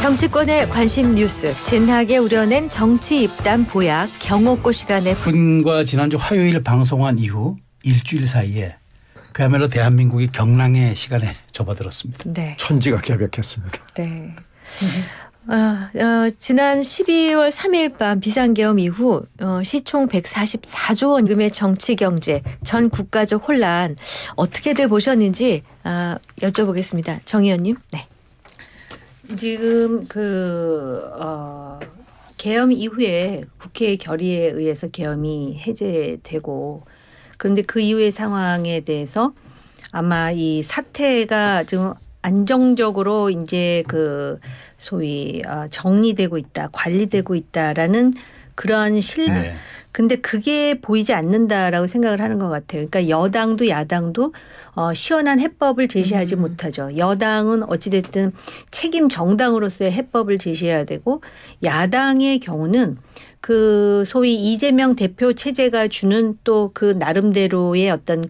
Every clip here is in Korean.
정치권의 관심 뉴스 진하게 우려낸 정치 입단 보약 경옥고 시간에 군과 지난주 화요일 방송한 이후 일주일 사이에 그야말로 대한민국이 경랑의 시간에 접어들었습니다. 네. 천지가 개벽했습니다. 네. 지난 12월 3일 밤 비상계엄 이후 시총 144조 원금의 정치 경제 전 국가적 혼란 어떻게들 보셨는지 여쭤보겠습니다. 정 의원님. 네. 지금 계엄 이후에 국회 결의에 의해서 계엄이 해제되고 그런데 그 이후의 상황에 대해서 아마 이 사태가 좀 안정적으로 이제 소위 정리되고 있다, 관리되고 있다라는 그런 네. 근데 그게 보이지 않는다라고 생각을 하는 것 같아요. 그러니까 여당도 야당도 시원한 해법을 제시하지 못하죠. 여당은 어찌됐든 책임 정당으로서의 해법을 제시해야 되고 야당의 경우는 그 소위 이재명 대표 체제가 주는 또 그 나름대로의 어떤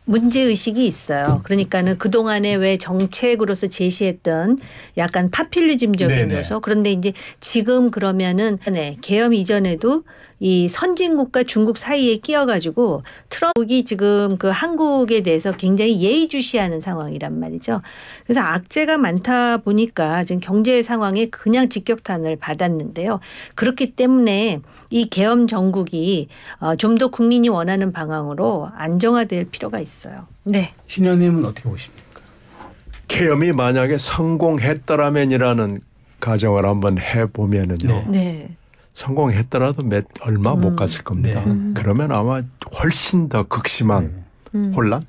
문제의식이 있어요. 그러니까는 그동안에 왜 정책으로서 제시했던 약간 파퓰리즘적인 요소. 그런데 이제 지금 그러면은 계엄 이전에도 이 선진국과 중국 사이에 끼어가지고 트럼프가 지금 그 한국에 대해서 굉장히 예의주시하는 상황이란 말이죠. 그래서 악재가 많다 보니까 지금 경제 상황에 그냥 직격탄을 받았는데요. 그렇기 때문에 이 계엄 정국이 좀 더 국민이 원하는 방향으로 안정화될 필요가 있어요. 네. 신 의원님은 어떻게 보십니까? 계엄이 만약에 성공했더라면이라는 가정을 한번 해보면은요. 네. 성공했더라도 얼마 못 갔을 겁니다. 그러면 아마 훨씬 더 극심한 혼란?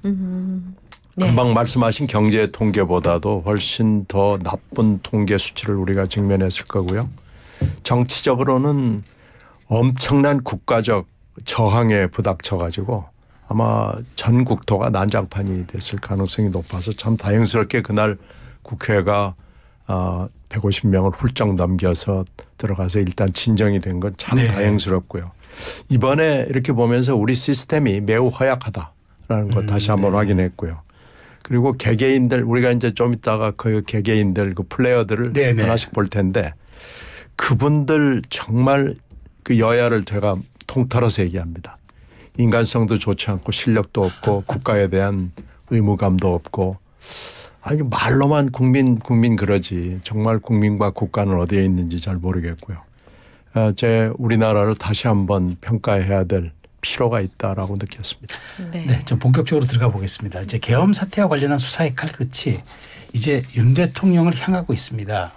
네. 금방 말씀하신 경제 통계보다도 훨씬 더 나쁜 통계 수치를 우리가 직면했을 거고요. 정치적으로는 엄청난 국가적 저항에 부닥쳐 가지고 아마 전 국토가 난장판이 됐을 가능성이 높아서 참 다행스럽게 그날 국회가 150명을 훌쩍 넘겨서 들어가서 일단 진정이 된 건 참 다행스럽고요. 이번에 이렇게 보면서 우리 시스템이 매우 허약하다라는 걸 다시 한번 확인했고요. 그리고 개개인들 우리가 이제 좀 이따가 그 개개인들 그 플레이어들을 하나씩 볼 텐데 그분들 정말 그 여야를 제가 통틀어서 얘기합니다. 인간성도 좋지 않고 실력도 없고 국가에 대한 의무감도 없고 아니 말로만 국민 그러지 정말 국민과 국가는 어디에 있는지 잘 모르겠고요. 우리나라를 다시 한번 평가해야 될 필요가 있다라고 느꼈습니다. 네, 좀 본격적으로 들어가 보겠습니다. 이제 계엄 사태와 관련한 수사의 칼끝이 이제 윤 대통령을 향하고 있습니다.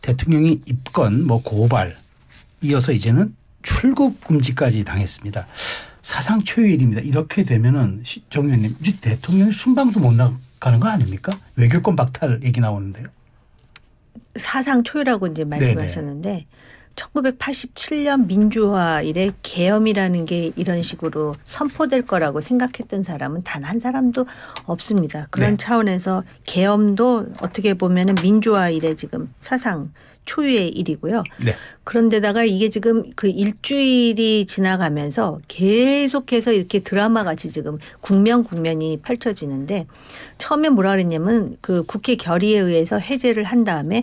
대통령이 입건, 고발 이어서 이제는 출국 금지까지 당했습니다. 사상 초유일입니다. 이렇게 되면은 정 의원님 대통령이 순방도 못 나가는 거 아닙니까? 외교권 박탈 얘기 나오는데요. 사상 초유라고 이제 말씀하셨는데 1987년 민주화 이래 계엄이라는 게 이런 식으로 선포될 거라고 생각했던 사람은 단 한 사람도 없습니다. 그런 차원에서 계엄도 어떻게 보면은 민주화 이래 지금 사상 초유의 일이고요. 그런데다가 이게 지금 그 일주일이 지나가면서 계속해서 이렇게 드라마 같이 지금 국면이 펼쳐지는데 처음에 뭐라 그랬냐면 그 국회 결의에 의해서 해제를 한 다음에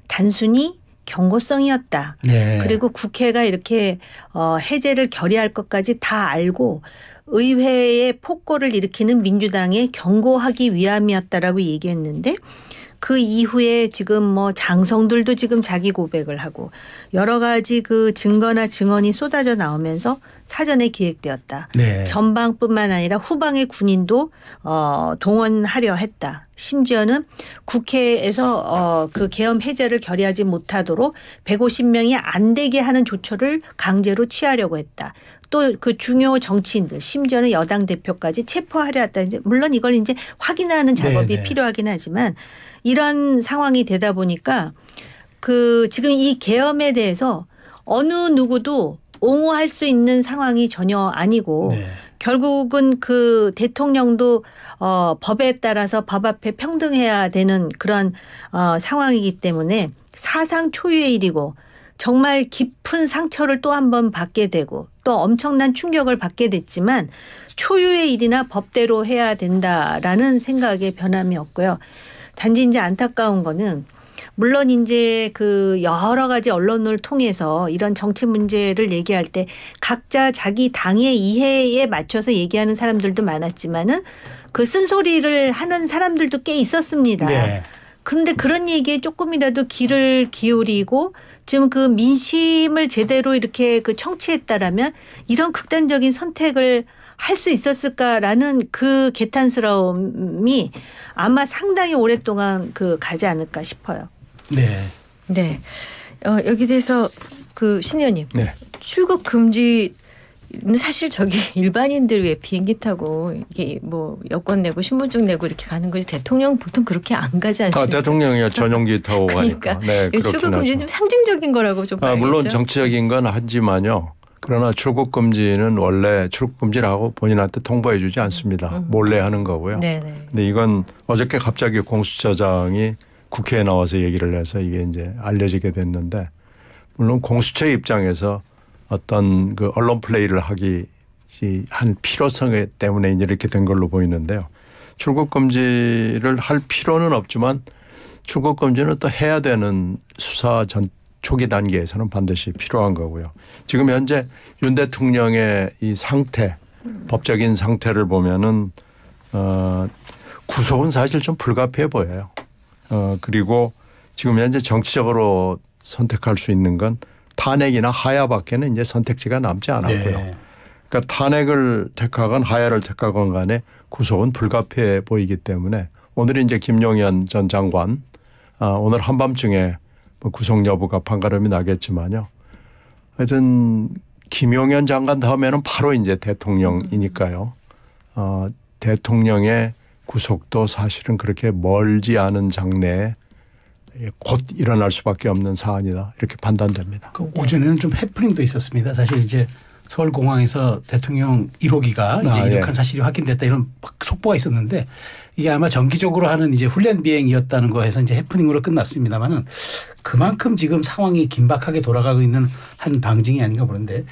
단순히 경고성이었다. 그리고 국회가 이렇게 해제를 결의할 것까지 다 알고 의회에 폭거를 일으키는 민주당에 경고하기 위함이었다라고 얘기했는데 그 이후에 지금 장성들도 지금 자기 고백을 하고 여러 가지 그 증거나 증언이 쏟아져 나오면서 사전에 기획되었다. 전방뿐만 아니라 후방의 군인도 동원하려 했다. 심지어는 국회에서 그 계엄 해제를 결의하지 못하도록 150명이 안 되게 하는 조처를 강제로 취하려고 했다. 또 그 중요 정치인들 심지어는 여당 대표까지 체포하려 했다. 물론 이걸 이제 확인하는 작업이 필요하긴 하지만 이런 상황이 되다 보니까 지금 이 계엄에 대해서 어느 누구도 옹호할 수 있는 상황이 전혀 아니고 결국은 그 대통령도 법에 따라서 법 앞에 평등해야 되는 그런 상황이기 때문에 사상 초유의 일이고 정말 깊은 상처를 또 한 번 받게 되고 또 엄청난 충격을 받게 됐지만 초유의 일이나 법대로 해야 된다라는 생각에 변함이 없고요. 단지 이제 안타까운 거는 물론 이제 그 여러 가지 언론을 통해서 이런 정치 문제를 얘기할 때 각자 자기 당의 이해에 맞춰서 얘기하는 사람들도 많았지만은 그 쓴소리를 하는 사람들도 꽤 있었습니다. 네. 그런데 그런 얘기에 조금이라도 귀를 기울이고 지금 그 민심을 제대로 이렇게 그 청취했다라면 이런 극단적인 선택을 할 수 있었을까라는 그 개탄스러움이 아마 상당히 오랫동안 그 가지 않을까 싶어요. 네. 네. 여기 대해서 그 신 의원님. 네. 출국 금지는 사실 저기 일반인들 왜 비행기 타고 이게 뭐 여권 내고 신분증 내고 이렇게 가는 거지 대통령 보통 그렇게 안 가지 않습니까? 대통령이 전용기 타고 그러니까 가니까. 네, 출국 금지는 좀 상징적인 거라고 좀 봐야겠죠. 물론 정치적인 건 하지만요. 그러나 출국 금지는 원래 출국 금지라고 본인한테 통보해 주지 않습니다. 몰래 하는 거고요. 네네. 근데 이건 어저께 갑자기 공수처장이 국회에 나와서 얘기를 해서 이게 이제 알려지게 됐는데 물론 공수처의 입장에서 어떤 그 언론 플레이를 하기 한 필요성 때문에 이제 이렇게 된 걸로 보이는데요. 출국 금지를 할 필요는 없지만 출국 금지는 또 해야 되는 수사 초기 단계에서는 반드시 필요한 거고요. 지금 현재 윤 대통령의 이 상태, 법적인 상태를 보면은 구속은 사실 좀 불가피해 보여요. 그리고 지금 현재 정치적으로 선택할 수 있는 건 탄핵이나 하야밖에는 이제 선택지가 남지 않았고요. 네. 그러니까 탄핵을 택하건 하야를 택하건 간에 구속은 불가피해 보이기 때문에 오늘 이제 김용현 전 장관 오늘 한밤중에 구속 여부가 판가름이 나겠지만요. 하여튼 김용현 장관 다음에는 바로 이제 대통령이니까요. 대통령의 구속도 사실은 그렇게 멀지 않은 장래에 곧 일어날 수밖에 없는 사안이다 이렇게 판단됩니다. 그 오전에는 좀 해프닝도 있었습니다. 사실 이제 서울공항에서 대통령 1호기가 이제 이륙한 예. 사실이 확인됐다 이런 속보가 있었는데 이게 아마 정기적으로 하는 이제 훈련 비행이었다는 거에서 이제 해프닝으로 끝났습니다만은 그만큼 지금 상황이 긴박하게 돌아가고 있는 한 방증이 아닌가 보는데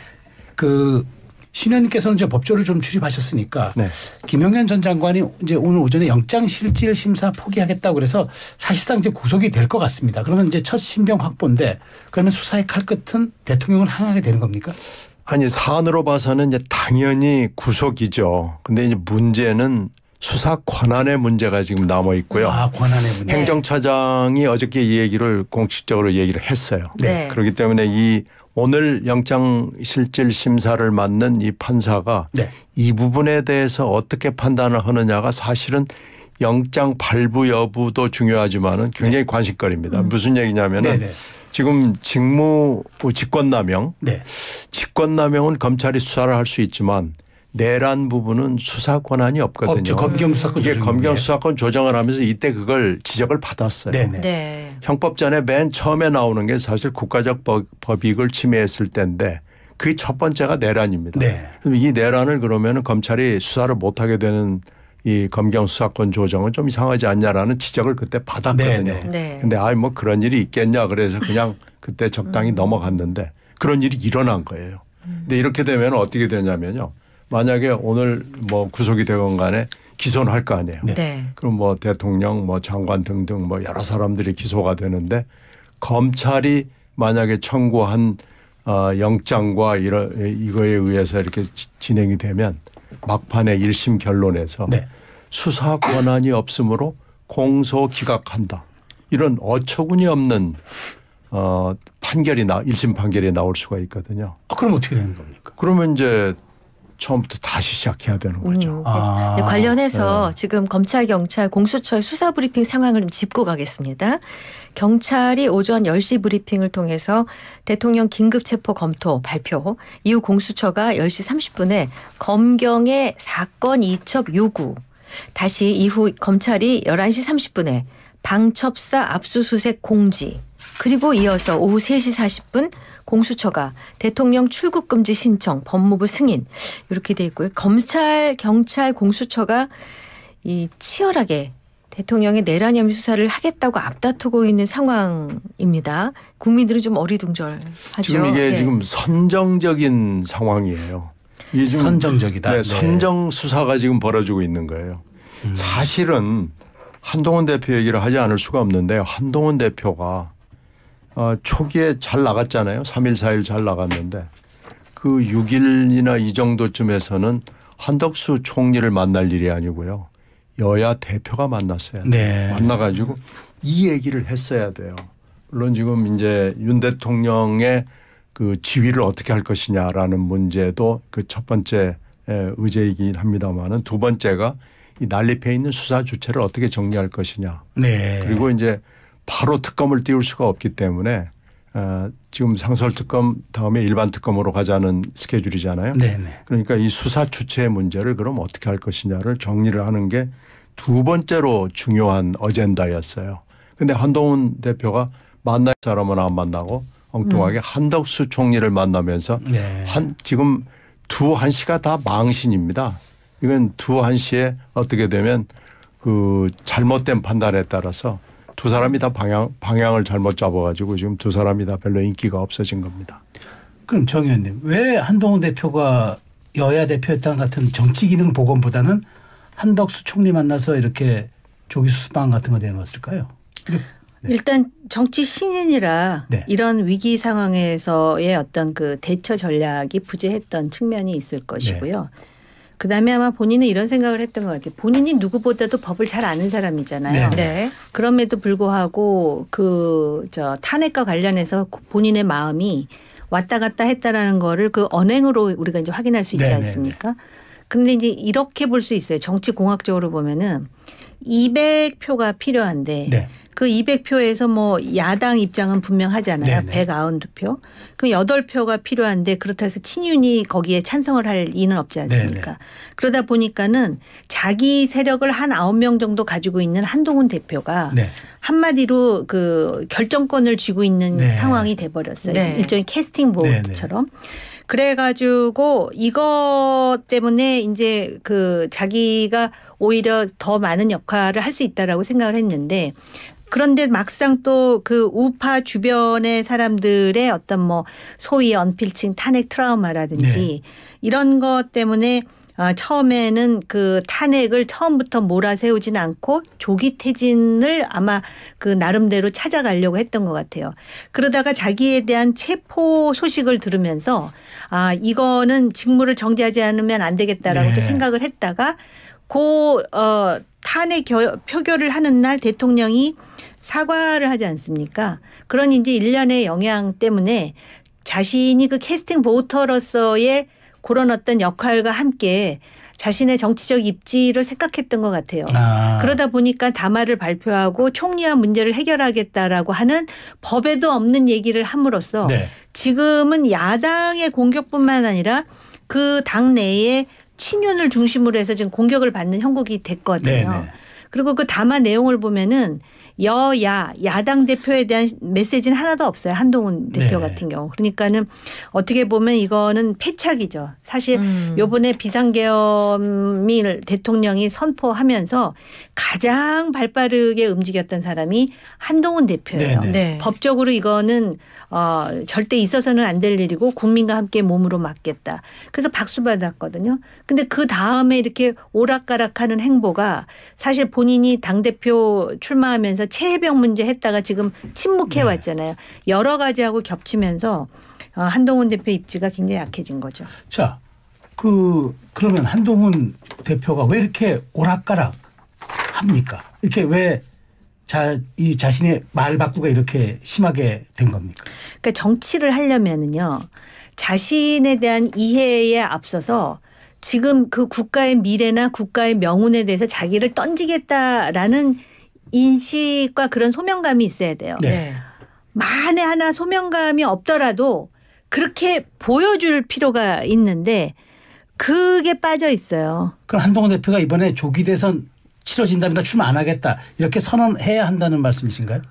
그 신 의원님께서는 이제 법조를 좀 출입하셨으니까 네. 김용현 전 장관이 이제 오늘 오전에 영장실질 심사 포기하겠다고 그래서 사실상 이제 구속이 될 것 같습니다. 그러면 이제 첫 신병 확보인데 그러면 수사의 칼끝은 대통령을 향하게 되는 겁니까? 아니 사안으로 봐서는 이제 당연히 구속이죠. 근데 이제 문제는 수사 권한의 문제가 지금 남아 있고요. 아, 권한의 문제. 행정처장이 어저께 이 얘기를 공식적으로 얘기를 했어요. 네. 그렇기 때문에 이 오늘 영장실질 심사를 맡는 이 판사가 네. 이 부분에 대해서 어떻게 판단을 하느냐가 사실은 영장 발부 여부도 중요하지만은 굉장히 관심거리입니다. 무슨 얘기냐면은 네네. 지금 직무 직권남용, 네. 직권남용은 검찰이 수사를 할 수 있지만 내란 부분은 수사 권한이 없거든요. 없죠. 검경수사권 이게 조정이 검경수사권 조정을 하면서 이때 그걸 지적을 받았어요. 네네. 네. 형법전에 맨 처음에 나오는 게 사실 국가적 법익을 침해했을 때인데 그게 첫 번째가 내란입니다. 네. 그럼 이 내란을 그러면 검찰이 수사를 못하게 되는 이 검경수사권 조정은 좀 이상하지 않냐라는 지적을 그때 받았거든요. 네, 네. 근데 아이 뭐 그런 일이 있겠냐 그래서 그냥 그때 적당히 넘어갔는데 그런 일이 일어난 거예요. 근데 이렇게 되면 어떻게 되냐면요. 만약에 오늘 뭐 구속이 되건 간에 기소는 할 거 아니에요. 네. 그럼 뭐 대통령 뭐 장관 등등 뭐 여러 사람들이 기소가 되는데 검찰이 만약에 청구한 영장과 이거에 의해서 이렇게 진행이 되면 막판에 1심 결론에서 네. 수사 권한이 없으므로 공소 기각한다. 이런 어처구니 없는 판결이 1심 판결이 나올 수가 있거든요. 그럼 어떻게 되는 겁니까? 그러면 이제 처음부터 다시 시작해야 되는 거죠. 아. 네, 관련해서 지금 검찰, 경찰, 공수처의 수사 브리핑 상황을 좀 짚고 가겠습니다. 경찰이 오전 10시 브리핑을 통해서 대통령 긴급 체포 검토 발표, 이후 공수처가 10시 30분에 검경의 사건 이첩 요구, 다시 이후 검찰이 11시 30분에 방첩사 압수수색 공지, 그리고 이어서 오후 3시 40분 공수처가 대통령 출국 금지 신청, 법무부 승인 이렇게 돼 있고요. 검찰, 경찰, 공수처가 이 치열하게 대통령의 내란 혐의 수사를 하겠다고 앞다투고 있는 상황입니다. 국민들은 좀 어리둥절하죠. 지금 이게 네. 지금 선정적인 상황이에요. 이게 지금 선정적이다. 네, 네. 선정 수사가 지금 벌어지고 있는 거예요. 사실은 한동훈 대표 얘기를 하지 않을 수가 없는데 한동훈 대표가 초기에 잘 나갔잖아요. 3일 4일 잘 나갔는데 그 6일이나 이 정도쯤에서는 한덕수 총리를 만날 일이 아니고요. 여야 대표가 만났어야 돼요. 네. 만나가지고 이 얘기를 했어야 돼요. 물론 지금 이제 윤 대통령의 그 지위를 어떻게 할 것이냐라는 문제도 그 첫 번째 의제이긴 합니다만은 두 번째가 이 난립해 있는 수사 주체를 어떻게 정리할 것이냐. 네. 그리고 이제 바로 특검을 띄울 수가 없기 때문에 지금 상설특검 다음에 일반 특검으로 가자는 스케줄이잖아요. 네네. 그러니까 이 수사 주체의 문제를 그럼 어떻게 할 것이냐를 정리를 하는 게 두 번째로 중요한 어젠다였어요. 그런데 한동훈 대표가 만날 사람은 안 만나고 엉뚱하게 한덕수 총리를 만나면서 네. 지금 두 한 씨가 다 망신입니다. 이건 두 한 씨에 어떻게 되면 그 잘못된 판단에 따라서 두 사람이 다 방향을 잘못 잡아가지고 지금 두 사람이 다 별로 인기가 없어진 겁니다. 그럼 정 의원님 왜 한동훈 대표가 여야 대표였다는 같은 정치 기능 복원보다는 한덕수 총리 만나서 이렇게 조기 수습방 같은 거 내놓았을까요? 네. 일단 정치 신인이라 네. 이런 위기 상황에서의 어떤 그 대처 전략이 부재했던 측면이 있을 것이고요. 그다음에 아마 본인은 이런 생각을 했던 것 같아요. 본인이 누구보다도 법을 잘 아는 사람이잖아요. 네. 네. 그럼에도 불구하고 탄핵과 관련해서 본인의 마음이 왔다 갔다 했다라는 거를 그 언행으로 우리가 이제 확인할 수 있지 네네네. 않습니까? 그런데 이제 이렇게 볼 수 있어요. 정치 공학적으로 보면은 200표가 필요한데 네. 그 200표에서 뭐 야당 입장은 분명하잖아요. 네네. 192표. 그럼 8표가 필요한데 그렇다 해서 친윤이 거기에 찬성을 할 이유는 없지 않습니까? 네네. 그러다 보니까는 자기 세력을 한 9명 정도 가지고 있는 한동훈 대표가 네. 한마디로 그 결정권을 쥐고 있는 네. 상황이 돼버렸어요. 네. 일종의 캐스팅 보트처럼. 그래가지고 이것 때문에 이제 그 자기가 오히려 더 많은 역할을 할 수 있다라고 생각을 했는데 그런데 막상 또 그 우파 주변의 사람들의 어떤 뭐 소위 언필칭 탄핵 트라우마라든지 네. 이런 것 때문에 처음에는 그 탄핵을 처음부터 몰아세우진 않고 조기 퇴진을 아마 그 나름대로 찾아가려고 했던 것 같아요. 그러다가 자기에 대한 체포 소식을 들으면서 이거는 직무를 정지하지 않으면 안 되겠다라고 네. 또 생각을 했다가 탄핵 표결을 하는 날 대통령이 사과를 하지 않습니까? 그런 이제 일련의 영향 때문에 자신이 그 캐스팅 보터로서의 그런 어떤 역할과 함께 자신의 정치적 입지를 생각했던 것 같아요. 그러다 보니까 담화를 발표하고 총리와 문제를 해결하겠다라고 하는 법에도 없는 얘기를 함으로써 네. 지금은 야당의 공격뿐만 아니라 그 당 내에 친윤을 중심으로 해서 지금 공격을 받는 형국이 됐거든요. 네네. 그리고 그 담화 내용을 보면은 야당 대표에 대한 메시지는 하나도 없어요. 한동훈 대표 네. 같은 경우. 그러니까는 어떻게 보면 이거는 패착이죠. 사실 요번에 비상계엄을 대통령이 선포하면서 가장 발빠르게 움직였던 사람이 한동훈 대표예요. 네네. 네. 법적으로 이거는 절대 있어서는 안 될 일이고 국민과 함께 몸으로 막겠다. 그래서 박수 받았거든요. 근데 그 다음에 이렇게 오락가락하는 행보가 사실 본인이 당대표 출마하면서 최혜병 문제 했다가 지금 침묵해 왔잖아요. 여러 가지하고 겹치면서 한동훈 대표 입지가 굉장히 약해진 거죠. 자, 그러면 한동훈 대표가 왜 이렇게 오락가락 합니까? 이렇게 왜 이 자신의 말 바꾸가 이렇게 심하게 된 겁니까? 그러니까 정치를 하려면은요. 자신에 대한 이해에 앞서서 지금 그 국가의 미래나 국가의 명운에 대해서 자기를 던지겠다라는 인식과 그런 소명감이 있어야 돼요. 네. 만에 하나 소명감이 없더라도 그렇게 보여줄 필요가 있는데 그게 빠져 있어요. 그럼 한동훈 대표가 이번에 조기 대선 치러진답니다. 출마 안 하겠다. 이렇게 선언해야 한다는 말씀이신가요?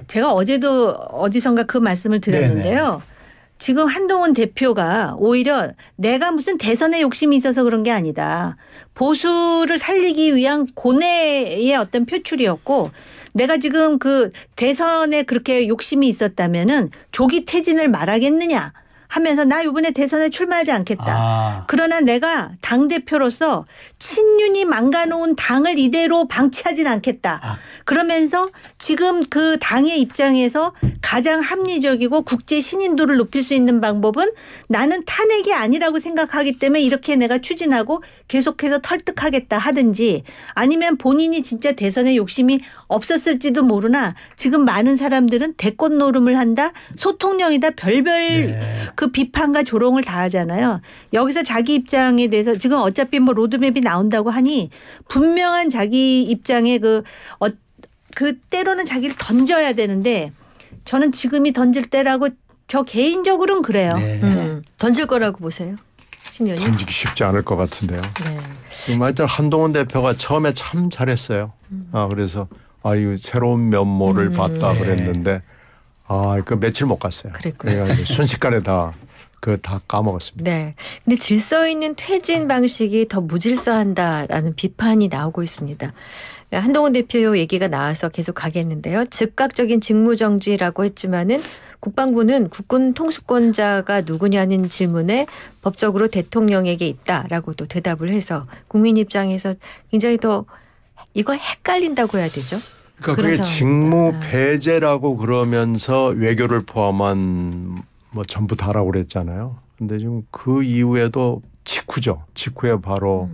제가 어제도 어디선가 그 말씀을 드렸는데요. 네네. 지금 한동훈 대표가 오히려 내가 무슨 대선에 욕심이 있어서 그런 게 아니다. 보수를 살리기 위한 고뇌의 어떤 표출이었고 내가 지금 그 대선에 그렇게 욕심이 있었다면은 조기 퇴진을 말하겠느냐 하면서 나 이번에 대선에 출마하지 않겠다. 그러나 내가 당대표로서 친윤이 망가놓은 당을 이대로 방치하진 않겠다. 그러면서 지금 그 당의 입장에서 가장 합리적이고 국제 신인도를 높일 수 있는 방법은 나는 탄핵이 아니라고 생각하기 때문에 이렇게 내가 추진하고 계속해서 설득하겠다 하든지 아니면 본인이 진짜 대선에 욕심이 없었을지도 모르나 지금 많은 사람들은 대권 노름을 한다. 소통령이다. 별별 그 비판과 조롱을 다 하잖아요. 여기서 자기 입장에 대해서 지금 어차피 뭐 로드맵이 나온다고 하니 분명한 자기 입장에 그 때로는 자기를 던져야 되는데 저는 지금이 던질 때라고 저 개인적으로는 그래요. 던질 거라고 보세요? 신년이? 던지기 쉽지 않을 것 같은데요. 네. 한동훈 대표가 처음에 참 잘했어요. 그래서 이 새로운 면모를 봤다 그랬는데 그 며칠 못 갔어요. 그래서 순식간에 다 까먹었습니다. 네. 근데 질서 있는 퇴진 방식이 더 무질서한다라는 비판이 나오고 있습니다. 한동훈 대표 얘기가 나와서 계속 가겠는데요. 즉각적인 직무정지라고 했지만은 국방부는 국군 통수권자가 누구냐는 질문에 법적으로 대통령에게 있다라고 또 대답을 해서 국민 입장에서 굉장히 더 이거 헷갈린다고 해야 되죠. 그러니까 그게 직무 배제라고 그러면서 외교를 포함한 뭐 전부 다라고 그랬잖아요. 근데 지금 그 이후에도 직후에 바로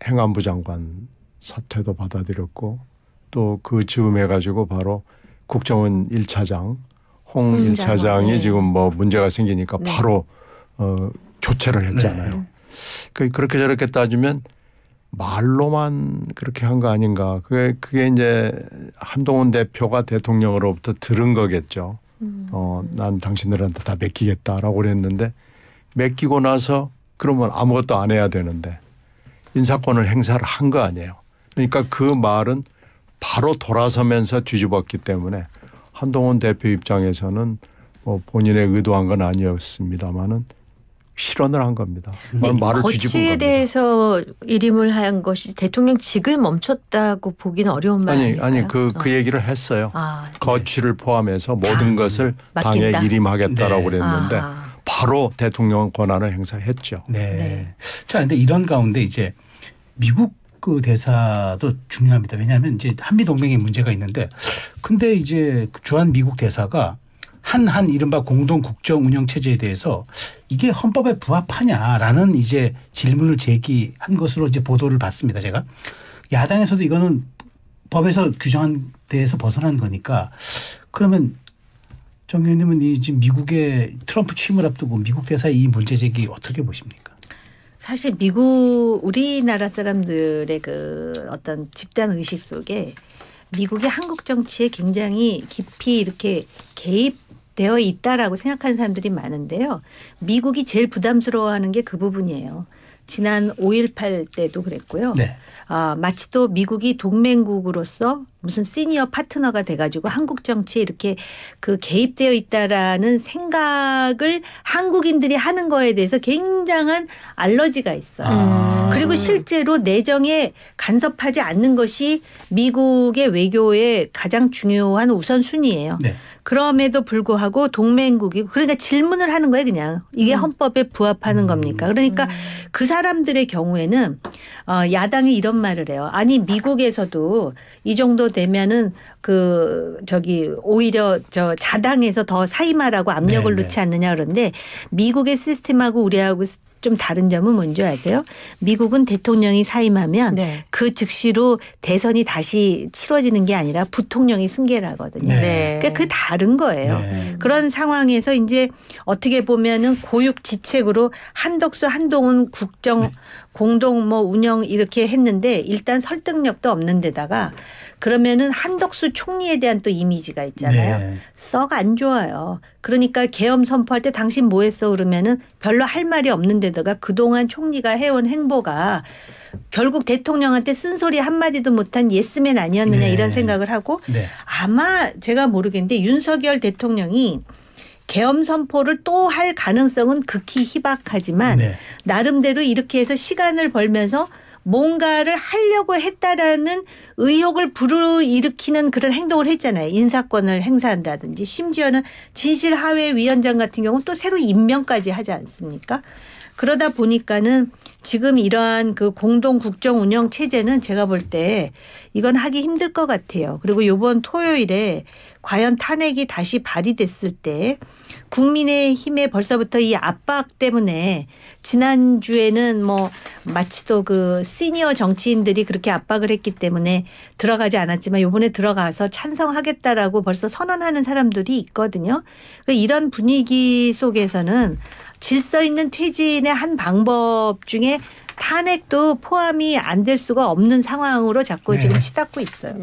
행안부 장관 사퇴도 받아들였고 또 그 즈음 해가지고 바로 국정원 1차장 홍 1차장이 지금 뭐 문제가 생기니까 바로 교체를 했잖아요. 그렇게 저렇게 따지면 말로만 그렇게 한 거 아닌가. 그게 이제 한동훈 대표가 대통령으로부터 들은 거겠죠. 난 당신들한테 다 맡기겠다라고 그랬는데 맡기고 나서 그러면 아무것도 안 해야 되는데 인사권을 행사를 한 거 아니에요. 그러니까 그 말은 바로 돌아서면서 뒤집었기 때문에 한동훈 대표 입장에서는 뭐 본인의 의도한 건 아니었습니다마는 실언을 한 겁니다. 말을 뒤집은 거취에 대해서 일임을 한 것이 대통령직을 멈췄다고 보기는 어려운 말 아닐까요? 아니 그 얘기를 했어요. 거취를 포함해서 모든 것을 당에 일임하겠다라고 그랬는데 바로 대통령 권한을 행사했죠. 네. 자, 근데 이런 가운데 이제 미국 그 대사도 중요합니다. 왜냐하면 이제 한미 동맹에 문제가 있는데 근데 이제 주한 미국 대사가 한 이른바 공동 국정 운영 체제에 대해서 이게 헌법에 부합하냐라는 이제 질문을 제기한 것으로 이제 보도를 봤습니다. 제가 야당에서도 이거는 법에서 규정한 데에서 벗어난 거니까 그러면 정 의원님은 이 지금 미국의 트럼프 취임을 앞두고 미국 대사의 이 문제 제기 어떻게 보십니까? 사실 우리나라 사람들의 그 어떤 집단 의식 속에 미국이 한국 정치에 굉장히 깊이 이렇게 개입되어 있다라고 생각하는 사람들이 많은데요. 미국이 제일 부담스러워하는 게 그 부분이에요. 지난 5.18 때도 그랬고요. 마치 또 미국이 동맹국으로서 무슨 시니어 파트너가 돼가지고 한국 정치에 이렇게 그 개입되어 있다라는 생각을 한국인들이 하는 거에 대해서 굉장한 알러지가 있어요. 그리고 실제로 내정에 간섭하지 않는 것이 미국의 외교의 가장 중요한 우선순위예요. 그럼에도 불구하고 동맹국이고 그러니까 질문을 하는 거예요. 그냥 이게 헌법에 부합하는 겁니까? 그러니까 그 사람들의 경우에는 야당이 이런 말을 해요. 아니 미국에서도 이 정도 되면은 오히려 자당에서 더 사임하라고 압력을 넣지 않느냐 그런데 미국의 시스템하고 우리하고 좀 다른 점은 뭔지 아세요? 미국은 대통령이 사임하면 그 즉시로 대선이 다시 치러지는 게 아니라 부통령이 승계를 하거든요. 그러니까 그 다른 거예요. 그런 상황에서 이제 어떻게 보면은 고육지책으로 한덕수 한동훈 국정 공동 뭐 운영 이렇게 했는데 일단 설득력도 없는 데다가 그러면은 한덕수 총리에 대한 또 이미지가 있잖아요. 썩 안 좋아요. 그러니까 계엄 선포할 때 당신 뭐 했어 그러면은 별로 할 말이 없는 데다가 그동안 총리가 해온 행보가 결국 대통령한테 쓴소리 한마디도 못한 예스맨 아니었느냐 이런 생각을 하고 아마 제가 모르겠는데 윤석열 대통령이 계엄 선포를 또 할 가능성은 극히 희박하지만 나름대로 이렇게 해서 시간을 벌면서 뭔가를 하려고 했다라는 의혹을 불러일으키는 그런 행동을 했잖아요. 인사권을 행사한다든지 심지어는 진실화훼위원장 같은 경우는 또 새로 임명까지 하지 않습니까? 그러다 보니까는 지금 이러한 그 공동 국정 운영 체제는 제가 볼 때 이건 하기 힘들 것 같아요. 그리고 이번 토요일에 과연 탄핵이 다시 발의됐을 때 국민의힘에 벌써부터 이 압박 때문에 지난주에는 뭐 마치 또 그 시니어 정치인들이 그렇게 압박을 했기 때문에 들어가지 않았지만 이번에 들어가서 찬성하겠다라고 벌써 선언하는 사람들이 있거든요. 이런 분위기 속에서는 질서 있는 퇴진의 한 방법 중에 탄핵도 포함이 안 될 수가 없는 상황으로 자꾸 지금 치닫고 있어요.